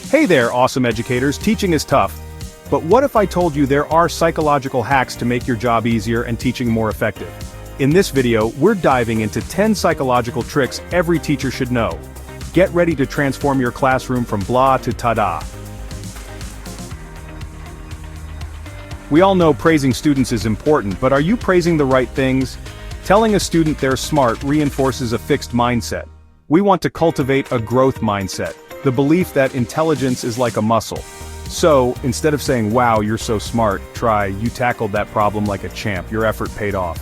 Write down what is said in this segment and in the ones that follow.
Hey there, awesome educators, teaching is tough. But what if I told you there are psychological hacks to make your job easier and teaching more effective? In this video, we're diving into 10 psychological tricks every teacher should know. Get ready to transform your classroom from blah to ta-da. We all know praising students is important, but are you praising the right things? Telling a student they're smart reinforces a fixed mindset. We want to cultivate a growth mindset, the belief that intelligence is like a muscle. So, instead of saying, wow, you're so smart, try, you tackled that problem like a champ, your effort paid off.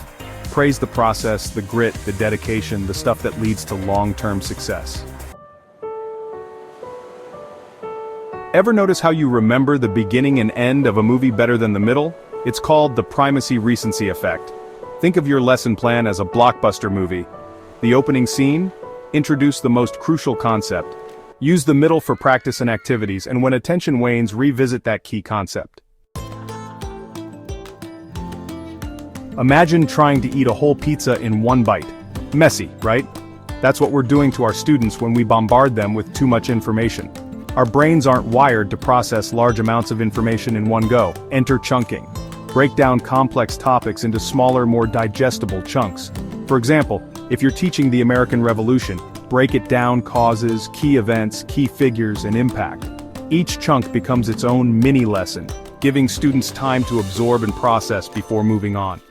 Praise the process, the grit, the dedication, the stuff that leads to long-term success. Ever notice how you remember the beginning and end of a movie better than the middle? It's called the primacy-recency effect. Think of your lesson plan as a blockbuster movie. The opening scene? Introduce the most crucial concept. Use the middle for practice and activities, and when attention wanes, revisit that key concept. Imagine trying to eat a whole pizza in one bite. Messy, right? That's what we're doing to our students when we bombard them with too much information. Our brains aren't wired to process large amounts of information in one go. Enter chunking. Break down complex topics into smaller, more digestible chunks. For example, if you're teaching the American Revolution, break it down: causes, key events, key figures, and impact. Each chunk becomes its own mini-lesson, giving students time to absorb and process before moving on.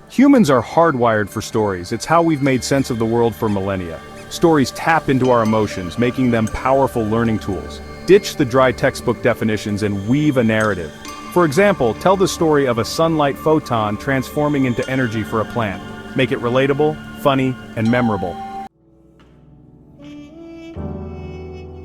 Humans are hardwired for stories. It's how we've made sense of the world for millennia. Stories tap into our emotions, making them powerful learning tools. Ditch the dry textbook definitions and weave a narrative. For example, tell the story of a sunlight photon transforming into energy for a plant. Make it relatable, funny, and memorable.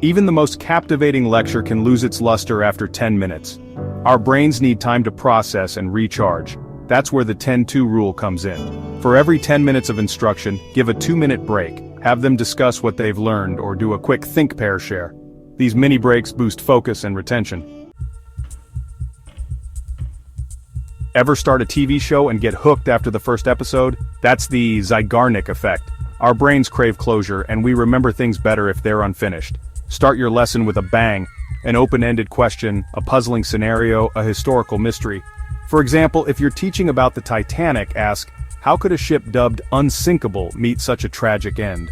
Even the most captivating lecture can lose its luster after 10 minutes. Our brains need time to process and recharge. That's where the 10-2 rule comes in. For every 10 minutes of instruction, give a 2-minute break. Have them discuss what they've learned or do a quick think, pair, share. These mini breaks boost focus and retention. Ever start a TV show and get hooked after the first episode? That's the Zeigarnik effect. Our brains crave closure, and we remember things better if they're unfinished. Start your lesson with a bang, an open-ended question, a puzzling scenario, a historical mystery. For example, if you're teaching about the Titanic, ask, how could a ship dubbed unsinkable meet such a tragic end?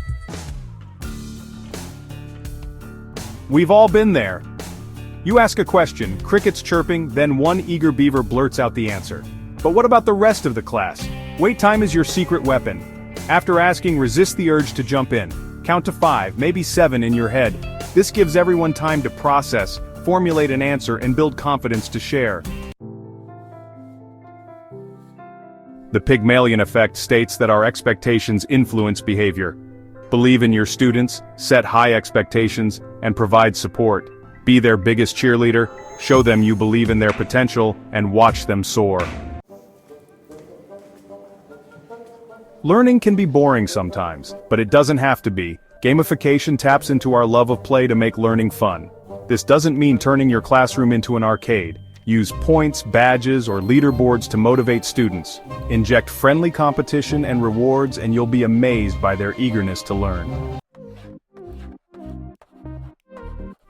We've all been there. You ask a question, crickets chirping, then one eager beaver blurts out the answer. But what about the rest of the class? Wait time is your secret weapon. After asking, resist the urge to jump in. Count to 5, maybe 7 in your head. This gives everyone time to process, formulate an answer, and build confidence to share. The Pygmalion effect states that our expectations influence behavior. Believe in your students, set high expectations, and provide support. Be their biggest cheerleader, show them you believe in their potential, and watch them soar. Learning can be boring sometimes, but it doesn't have to be. Gamification taps into our love of play to make learning fun. This doesn't mean turning your classroom into an arcade. Use points, badges, or leaderboards to motivate students. Inject friendly competition and rewards, and you'll be amazed by their eagerness to learn.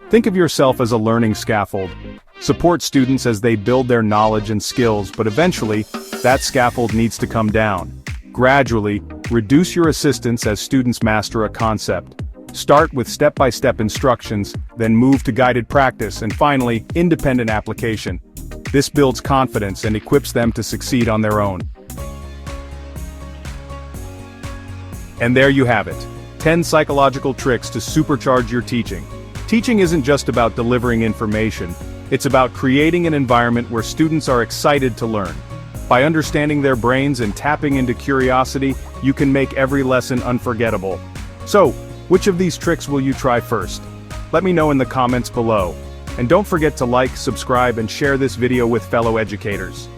Think of yourself as a learning scaffold. Support students as they build their knowledge and skills, but eventually, that scaffold needs to come down. Gradually, reduce your assistance as students master a concept. Start with step-by-step instructions, then move to guided practice, and finally, independent application. This builds confidence and equips them to succeed on their own. And there you have it. 10 psychological tricks to supercharge your teaching. Teaching isn't just about delivering information, it's about creating an environment where students are excited to learn. By understanding their brains and tapping into curiosity, you can make every lesson unforgettable. So, which of these tricks will you try first? Let me know in the comments below. And don't forget to like, subscribe, and share this video with fellow educators.